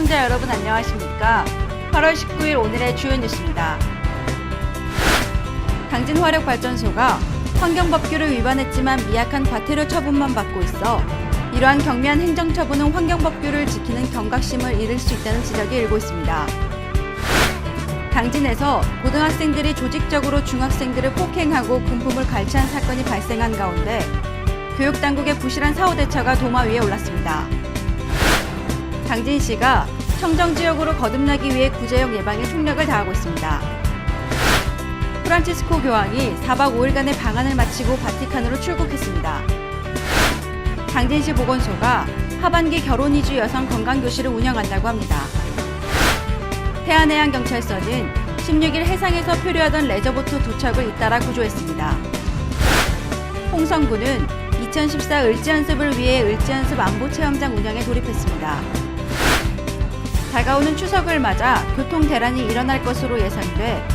시청자 여러분 안녕하십니까? 8월 19일 오늘의 주요 뉴스입니다. 당진화력발전소가 환경법규를 위반했지만 미약한 과태료 처분만 받고 있어 이러한 경미한 행정처분은 환경법규를 지키는 경각심을 잃을 수 있다는 지적이 일고 있습니다. 당진에서 고등학생들이 조직적으로 중학생들을 폭행하고 금품을 갈취한 사건이 발생한 가운데 교육당국의 부실한 사후 대처가 도마 위에 올랐습니다. 당진시가 청정지역으로 거듭나기 위해 구제역 예방에 총력을 다하고 있습니다. 프란치스코 교황이 4박 5일간의 방한을 마치고 바티칸으로 출국했습니다. 당진시 보건소가 하반기 결혼 이주 여성 건강교실을 운영한다고 합니다. 태안해양경찰서는 16일 해상에서 표류하던 레저보트 두 척을 잇따라 구조했습니다. 홍성군은 2014 을지연습을 위해 을지연습 안보체험장 운영에 돌입했습니다. 다가오는 추석을 맞아 교통 대란이 일어날 것으로 예상돼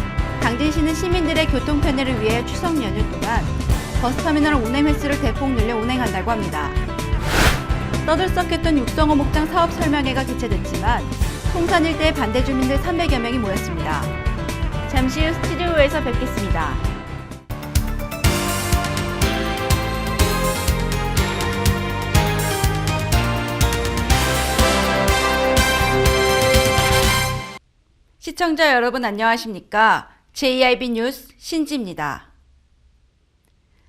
당진시는 시민들의 교통 편의를 위해 추석 연휴 동안 버스터미널 운행 횟수를 대폭 늘려 운행한다고 합니다. 떠들썩했던 육성호 목장 사업 설명회가 개최됐지만 송산 일대의 반대 주민들 300여 명이 모였습니다. 잠시 후 스튜디오에서 뵙겠습니다. 시청자 여러분 안녕하십니까? JIB 뉴스 신지입니다.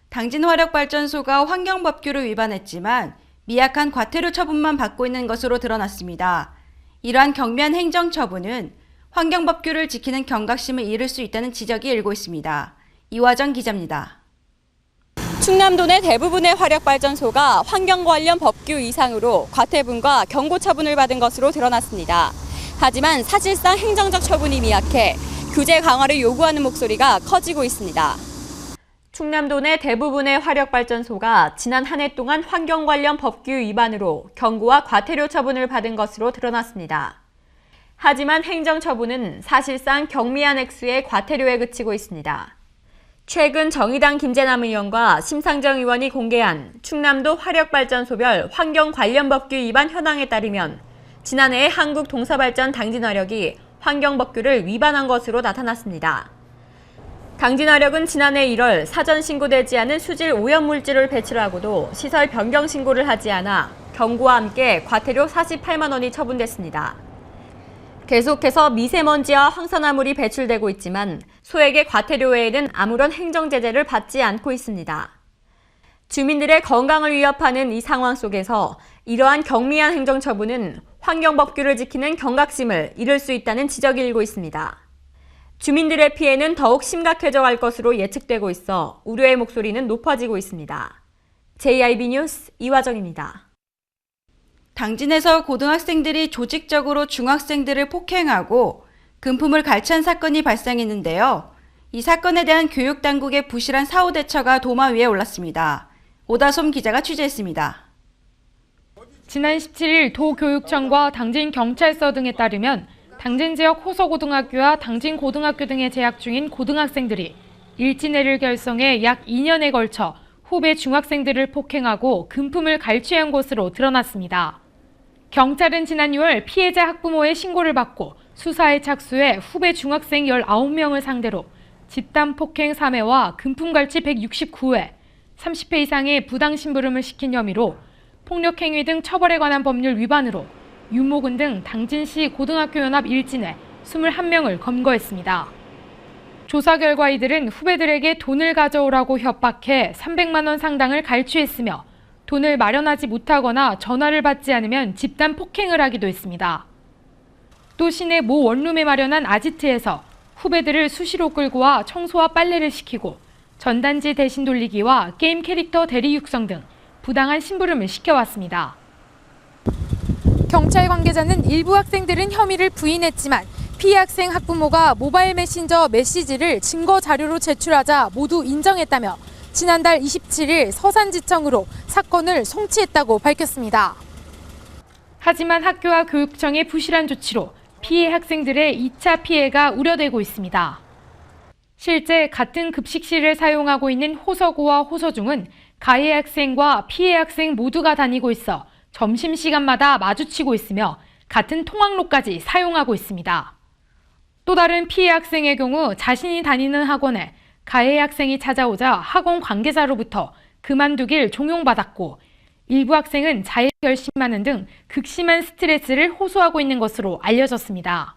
당진화력발전소가 환경법규를 위반했지만 미약한 과태료 처분만 받고 있는 것으로 드러났습니다. 이러한 경미한 행정처분은 환경법규를 지키는 경각심을 잃을 수 있다는 지적이 일고 있습니다. 이화정 기자입니다. 충남도 내 대부분의 화력발전소가 환경 관련 법규 이상으로 과태분과 경고 처분을 받은 것으로 드러났습니다. 하지만 사실상 행정적 처분이 미약해 규제 강화를 요구하는 목소리가 커지고 있습니다. 충남도 내 대부분의 화력발전소가 지난 한 해 동안 환경 관련 법규 위반으로 경고와 과태료 처분을 받은 것으로 드러났습니다. 하지만 행정처분은 사실상 경미한 액수의 과태료에 그치고 있습니다. 최근 정의당 김재남 의원과 심상정 의원이 공개한 충남도 화력발전소별 환경 관련 법규 위반 현황에 따르면 지난해 한국동서발전 당진화력이 환경법규를 위반한 것으로 나타났습니다. 당진화력은 지난해 1월 사전 신고되지 않은 수질 오염물질을 배출하고도 시설 변경 신고를 하지 않아 경고와 함께 과태료 48만 원이 처분됐습니다. 계속해서 미세먼지와 황산화물이 배출되고 있지만 소액의 과태료 외에는 아무런 행정제재를 받지 않고 있습니다. 주민들의 건강을 위협하는 이 상황 속에서 이러한 경미한 행정처분은 환경법규를 지키는 경각심을 잃을 수 있다는 지적이 일고 있습니다. 주민들의 피해는 더욱 심각해져 갈 것으로 예측되고 있어 우려의 목소리는 높아지고 있습니다. JIB 뉴스 이화정입니다. 당진에서 고등학생들이 조직적으로 중학생들을 폭행하고 금품을 갈취한 사건이 발생했는데요. 이 사건에 대한 교육당국의 부실한 사후 대처가 도마 위에 올랐습니다. 오다솜 기자가 취재했습니다. 지난 17일 도교육청과 당진경찰서 등에 따르면 당진 지역 호서고등학교와 당진고등학교 등에 재학 중인 고등학생들이 일진회를 결성해 약 2년에 걸쳐 후배 중학생들을 폭행하고 금품을 갈취한 것으로 드러났습니다. 경찰은 지난 6월 피해자 학부모의 신고를 받고 수사에 착수해 후배 중학생 19명을 상대로 집단 폭행 3회와 금품 갈취 169회, 30회 이상의 부당 심부름을 시킨 혐의로 폭력행위 등 처벌에 관한 법률 위반으로 윤모군 등 당진시 고등학교 연합 일진회 21명을 검거했습니다. 조사 결과 이들은 후배들에게 돈을 가져오라고 협박해 300만 원 상당을 갈취했으며 돈을 마련하지 못하거나 전화를 받지 않으면 집단 폭행을 하기도 했습니다. 또 시내 모 원룸에 마련한 아지트에서 후배들을 수시로 끌고 와 청소와 빨래를 시키고 전단지 대신 돌리기와 게임 캐릭터 대리 육성 등 부당한 심부름을 시켜왔습니다. 경찰 관계자는 일부 학생들은 혐의를 부인했지만 피해 학생 학부모가 모바일 메신저 메시지를 증거 자료로 제출하자 모두 인정했다며 지난달 27일 서산지청으로 사건을 송치했다고 밝혔습니다. 하지만 학교와 교육청의 부실한 조치로 피해 학생들의 2차 피해가 우려되고 있습니다. 실제 같은 급식실을 사용하고 있는 호서고와 호서중은 가해 학생과 피해 학생 모두가 다니고 있어 점심시간마다 마주치고 있으며 같은 통학로까지 사용하고 있습니다. 또 다른 피해 학생의 경우 자신이 다니는 학원에 가해 학생이 찾아오자 학원 관계자로부터 그만두길 종용받았고 일부 학생은 자해 결심하는 등 극심한 스트레스를 호소하고 있는 것으로 알려졌습니다.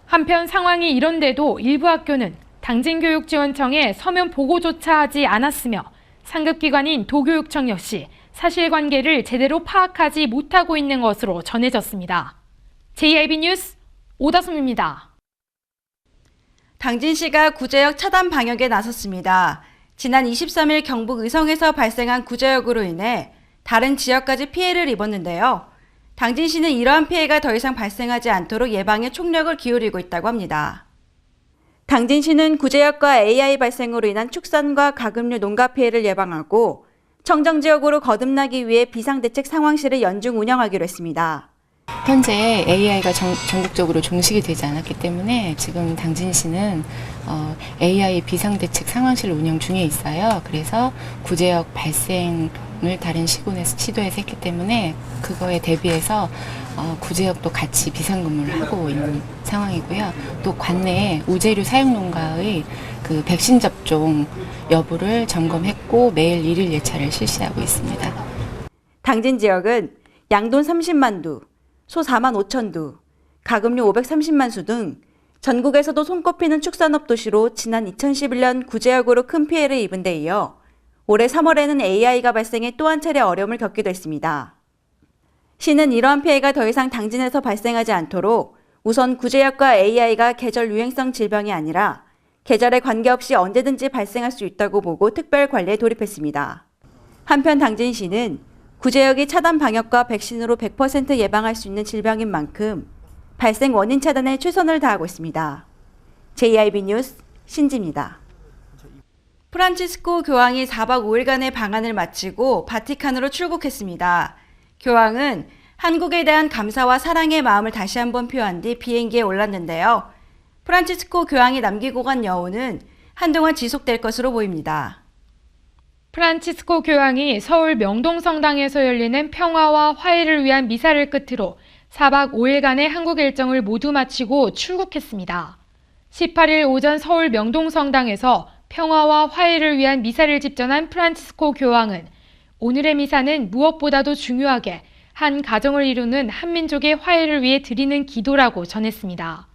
한편 상황이 이런데도 일부 학교는 당진교육지원청에 서면 보고조차 하지 않았으며 상급기관인 도교육청 역시 사실관계를 제대로 파악하지 못하고 있는 것으로 전해졌습니다. JIB 뉴스 오다솜입니다. 당진시가 구제역 차단 방역에 나섰습니다. 지난 23일 경북 의성에서 발생한 구제역으로 인해 다른 지역까지 피해를 입었는데요. 당진시는 이러한 피해가 더 이상 발생하지 않도록 예방에 총력을 기울이고 있다고 합니다. 당진시는 구제역과 AI 발생으로 인한 축산과 가금류 농가 피해를 예방하고 청정지역으로 거듭나기 위해 비상대책 상황실을 연중 운영하기로 했습니다. 현재 AI가 전국적으로 종식이 되지 않았기 때문에 지금 당진시는 AI 비상대책 상황실 운영 중에 있어요. 그래서 구제역 발생을 다른 시군에서 시도해서 했기 때문에 그거에 대비해서 구제역도 같이 비상근무를 하고 있는 상황이고요. 또 관내에 우재류 사육 농가의 그 백신 접종 여부를 점검했고 매일 1일 예차를 실시하고 있습니다. 당진 지역은 양돈 30만 두, 소 4만 5천 두, 가금류 530만 수 등 전국에서도 손꼽히는 축산업 도시로 지난 2011년 구제역으로 큰 피해를 입은 데 이어 올해 3월에는 AI가 발생해 또 한 차례 어려움을 겪기도 했습니다. 시는 이러한 피해가 더 이상 당진에서 발생하지 않도록 우선 구제역과 AI가 계절 유행성 질병이 아니라 계절에 관계없이 언제든지 발생할 수 있다고 보고 특별 관리에 돌입했습니다. 한편 당진시는 구제역이 차단 방역과 백신으로 100% 예방할 수 있는 질병인 만큼 발생 원인 차단에 최선을 다하고 있습니다. JIB 뉴스 신지입니다. 프란치스코 교황이 4박 5일간의 방한을 마치고 바티칸으로 출국했습니다. 교황은 한국에 대한 감사와 사랑의 마음을 다시 한번 표한 뒤 비행기에 올랐는데요. 프란치스코 교황이 남기고 간 여운은 한동안 지속될 것으로 보입니다. 프란치스코 교황이 서울 명동성당에서 열리는 평화와 화해를 위한 미사를 끝으로 4박 5일간의 한국 일정을 모두 마치고 출국했습니다. 18일 오전 서울 명동성당에서 평화와 화해를 위한 미사를 집전한 프란치스코 교황은 오늘의 미사는 무엇보다도 중요하게 한 가정을 이루는 한민족의 화해를 위해 드리는 기도라고 전했습니다.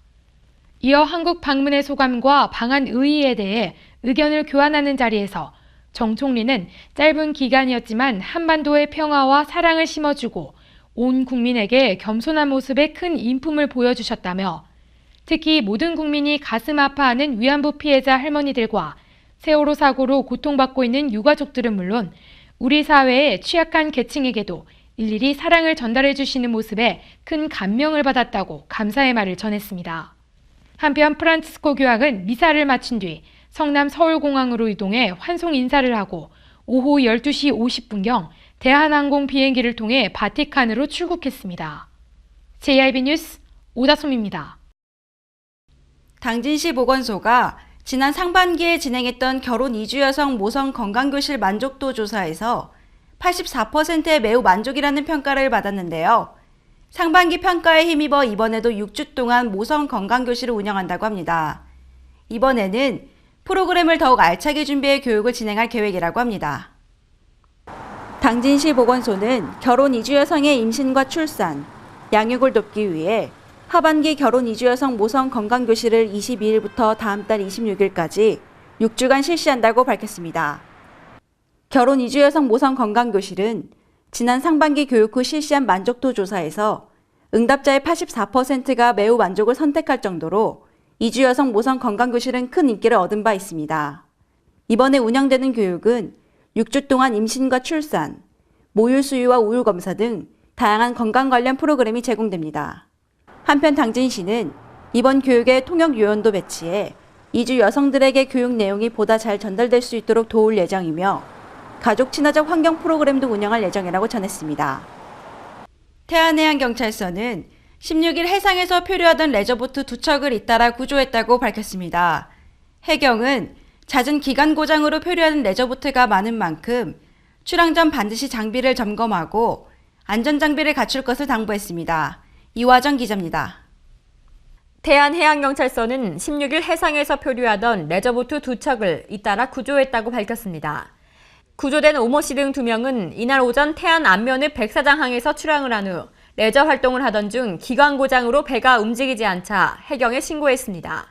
이어 한국 방문의 소감과 방한 의의에 대해 의견을 교환하는 자리에서 정 총리는 짧은 기간이었지만 한반도의 평화와 사랑을 심어주고 온 국민에게 겸손한 모습에 큰 인품을 보여주셨다며 특히 모든 국민이 가슴 아파하는 위안부 피해자 할머니들과 세월호 사고로 고통받고 있는 유가족들은 물론 우리 사회의 취약한 계층에게도 일일이 사랑을 전달해 주시는 모습에 큰 감명을 받았다고 감사의 말을 전했습니다. 한편 프란치스코 교황은 미사를 마친 뒤 성남 서울공항으로 이동해 환송 인사를 하고 오후 12시 50분경 대한항공 비행기를 통해 바티칸으로 출국했습니다. JIB 뉴스 오다솜입니다. 당진시 보건소가 지난 상반기에 진행했던 결혼 이주 여성 모성 건강교실 만족도 조사에서 84%의 매우 만족이라는 평가를 받았는데요. 상반기 평가에 힘입어 이번에도 6주 동안 모성 건강교실을 운영한다고 합니다. 이번에는 프로그램을 더욱 알차게 준비해 교육을 진행할 계획이라고 합니다. 당진시 보건소는 결혼 이주 여성의 임신과 출산, 양육을 돕기 위해 하반기 결혼 이주 여성 모성 건강교실을 22일부터 다음 달 26일까지 6주간 실시한다고 밝혔습니다. 결혼 이주 여성 모성 건강교실은 지난 상반기 교육 후 실시한 만족도 조사에서 응답자의 84%가 매우 만족을 선택할 정도로 이주 여성 모성 건강교실은 큰 인기를 얻은 바 있습니다. 이번에 운영되는 교육은 6주 동안 임신과 출산, 모유 수유와 우유 검사 등 다양한 건강 관련 프로그램이 제공됩니다. 한편 당진시는 이번 교육에 통역 요원도 배치해 이주 여성들에게 교육 내용이 보다 잘 전달될 수 있도록 도울 예정이며 가족 친화적 환경 프로그램도 운영할 예정이라고 전했습니다. 태안해양경찰서는 16일 해상에서 표류하던 레저보트 2척을 잇따라 구조했다고 밝혔습니다. 해경은 잦은 기간 고장으로 표류하는 레저보트가 많은 만큼 출항 전 반드시 장비를 점검하고 안전장비를 갖출 것을 당부했습니다. 이화정 기자입니다. 대한해양경찰서는 16일 해상에서 표류하던 레저보트 2척을 잇따라 구조했다고 밝혔습니다. 구조된 오모 씨 등 2명은 이날 오전 태안 안면읍 백사장항에서 출항을 한 후 레저 활동을 하던 중 기관 고장으로 배가 움직이지 않자 해경에 신고했습니다.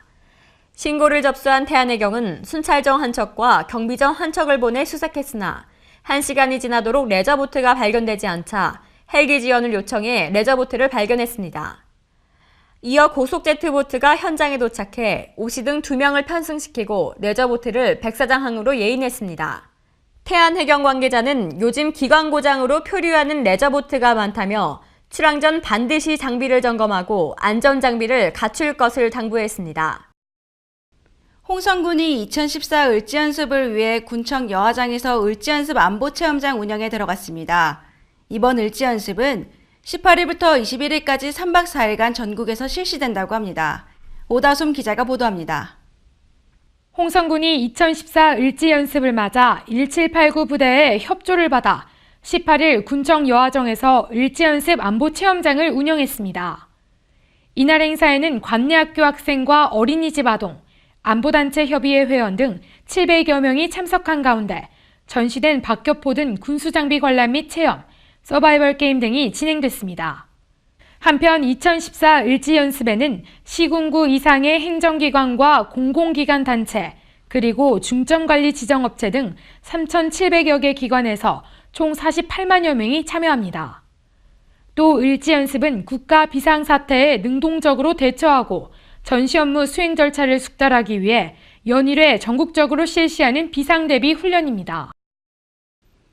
신고를 접수한 태안해경은 순찰정 한 척과 경비정 한 척을 보내 수색했으나 1시간이 지나도록 레저보트가 발견되지 않자 헬기 지원을 요청해 레저보트를 발견했습니다. 이어 고속제트보트가 현장에 도착해 오 씨 등 2명을 편승시키고 레저보트를 백사장항으로 예인했습니다. 태안해경 관계자는 요즘 기관 고장으로 표류하는 레저보트가 많다며 출항 전 반드시 장비를 점검하고 안전장비를 갖출 것을 당부했습니다. 홍성군이 2014 을지연습을 위해 군청 여하장에서 을지연습 안보체험장 운영에 들어갔습니다. 이번 을지연습은 18일부터 21일까지 3박 4일간 전국에서 실시된다고 합니다. 오다솜 기자가 보도합니다. 홍성군이 2014 을지연습을 맞아 1789 부대의 협조를 받아 18일 군청 여하정에서 을지연습 안보체험장을 운영했습니다. 이날 행사에는 관내학교 학생과 어린이집 아동, 안보단체 협의회 회원 등 700여 명이 참석한 가운데 전시된 박격포 등 군수장비 관람 및 체험, 서바이벌 게임 등이 진행됐습니다. 한편 2014 을지연습에는 시군구 이상의 행정기관과 공공기관 단체, 그리고 중점관리 지정업체 등 3,700여 개 기관에서 총 48만여 명이 참여합니다. 또 을지연습은 국가 비상사태에 능동적으로 대처하고 전시 업무 수행 절차를 숙달하기 위해 연일회 전국적으로 실시하는 비상대비 훈련입니다.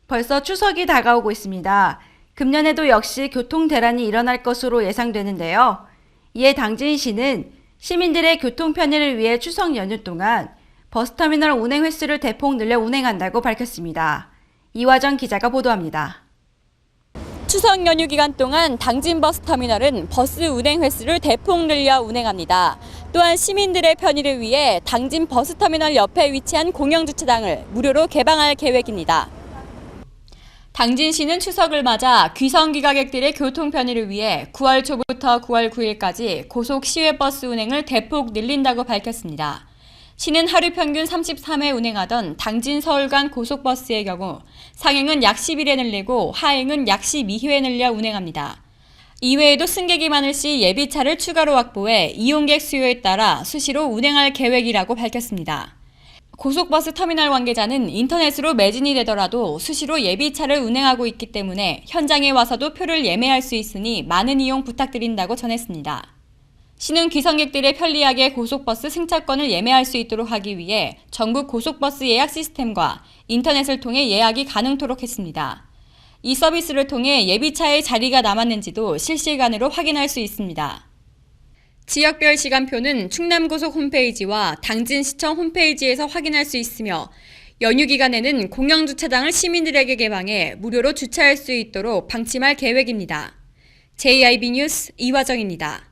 벌써 추석이 다가오고 있습니다. 금년에도 역시 교통 대란이 일어날 것으로 예상되는데요. 이에 당진시는 시민들의 교통 편의를 위해 추석 연휴 동안 버스터미널 운행 횟수를 대폭 늘려 운행한다고 밝혔습니다. 이화정 기자가 보도합니다. 추석 연휴 기간 동안 당진 버스터미널은 버스 운행 횟수를 대폭 늘려 운행합니다. 또한 시민들의 편의를 위해 당진 버스터미널 옆에 위치한 공영주차장을 무료로 개방할 계획입니다. 당진시는 추석을 맞아 귀성귀가객들의 교통 편의를 위해 9월 초부터 9월 9일까지 고속 시외버스 운행을 대폭 늘린다고 밝혔습니다. 시는 하루 평균 33회 운행하던 당진 서울 간 고속버스의 경우 상행은 약 10일에 늘리고 하행은 약 12회 늘려 운행합니다. 이외에도 승객이 많을 시 예비차를 추가로 확보해 이용객 수요에 따라 수시로 운행할 계획이라고 밝혔습니다. 고속버스 터미널 관계자는 인터넷으로 매진이 되더라도 수시로 예비차를 운행하고 있기 때문에 현장에 와서도 표를 예매할 수 있으니 많은 이용 부탁드린다고 전했습니다. 시는 귀성객들의 편리하게 고속버스 승차권을 예매할 수 있도록 하기 위해 전국 고속버스 예약 시스템과 인터넷을 통해 예약이 가능토록 했습니다. 이 서비스를 통해 예비차에 자리가 남았는지도 실시간으로 확인할 수 있습니다. 지역별 시간표는 충남고속 홈페이지와 당진시청 홈페이지에서 확인할 수 있으며 연휴 기간에는 공영주차장을 시민들에게 개방해 무료로 주차할 수 있도록 방침할 계획입니다. JIB 뉴스 이화정입니다.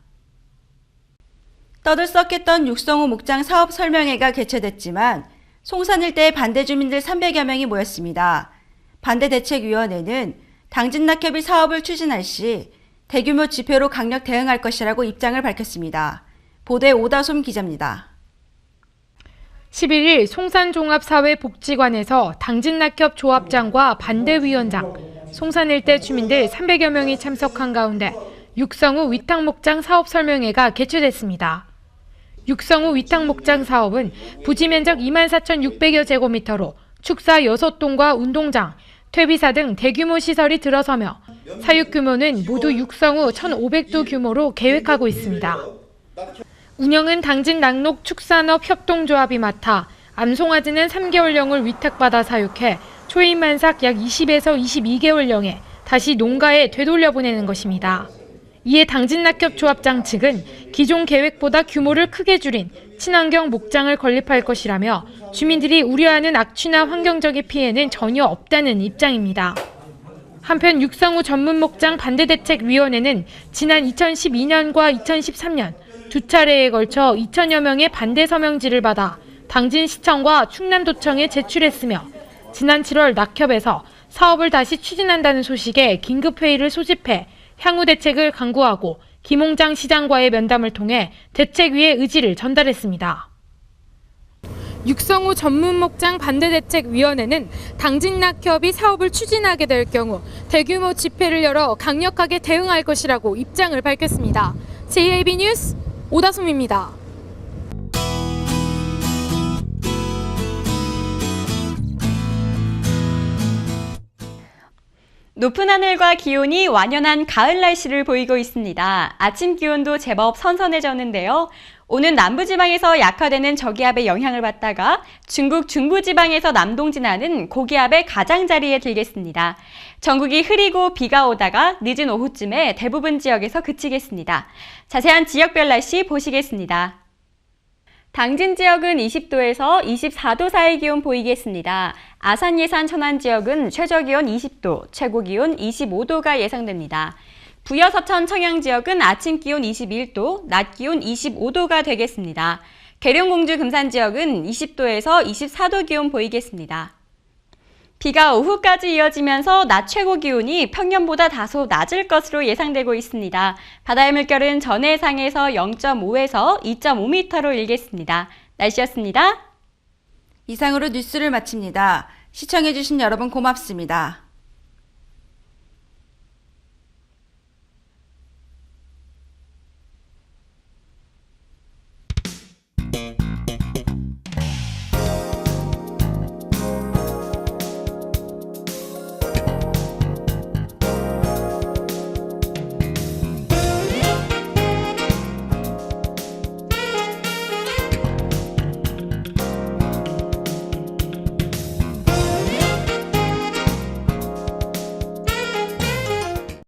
떠들썩했던 육성우 목장 사업 설명회가 개최됐지만 송산 일대의 반대 주민들 300여 명이 모였습니다. 반대대책위원회는 당진 낙협이 사업을 추진할 시 대규모 집회로 강력 대응할 것이라고 입장을 밝혔습니다. 보도에 오다솜 기자입니다. 11일 송산종합사회복지관에서 당진낙협 조합장과 반대위원장, 송산 일대 주민들 300여 명이 참석한 가운데 육성우 위탁목장 사업 설명회가 개최됐습니다. 육성우 위탁목장 사업은 부지 면적 24,600여 제곱미터로 축사 6동과 운동장, 퇴비사 등 대규모 시설이 들어서며 사육 규모는 모두 육성우 1,500도 규모로 계획하고 있습니다. 운영은 당진 낙록 축산업 협동조합이 맡아 암송아지는 3개월령을 위탁받아 사육해 초인만삭 약 20에서 22개월령에 다시 농가에 되돌려보내는 것입니다. 이에 당진낙협 조합장 측은 기존 계획보다 규모를 크게 줄인 친환경 목장을 건립할 것이라며 주민들이 우려하는 악취나 환경적인 피해는 전혀 없다는 입장입니다. 한편 육성우 전문목장 반대대책위원회는 지난 2012년과 2013년 두 차례에 걸쳐 2천여 명의 반대 서명지를 받아 당진시청과 충남도청에 제출했으며 지난 7월 낙협에서 사업을 다시 추진한다는 소식에 긴급회의를 소집해 향후 대책을 강구하고 김홍장 시장과의 면담을 통해 대책위에 의지를 전달했습니다. 육성우 전문목장 반대대책위원회는 당진낙협이 사업을 추진하게 될 경우 대규모 집회를 열어 강력하게 대응할 것이라고 입장을 밝혔습니다. JAB 뉴스 오다솜입니다. 높은 하늘과 기온이 완연한 가을 날씨를 보이고 있습니다. 아침 기온도 제법 선선해졌는데요. 오는 남부지방에서 약화되는 저기압의 영향을 받다가 중국 중부지방에서 남동진하는 고기압의 가장자리에 들겠습니다. 전국이 흐리고 비가 오다가 늦은 오후쯤에 대부분 지역에서 그치겠습니다. 자세한 지역별 날씨 보시겠습니다. 당진 지역은 20도에서 24도 사이 기온 보이겠습니다. 아산, 예산, 천안 지역은 최저기온 20도, 최고기온 25도가 예상됩니다. 부여, 서천, 청양 지역은 아침 기온 21도, 낮 기온 25도가 되겠습니다. 계룡, 공주, 금산 지역은 20도에서 24도 기온 보이겠습니다. 비가 오후까지 이어지면서 낮 최고 기온이 평년보다 다소 낮을 것으로 예상되고 있습니다. 바다의 물결은 전해상에서 0.5에서 2.5m로 일겠습니다. 날씨였습니다. 이상으로 뉴스를 마칩니다. 시청해주신 여러분 고맙습니다.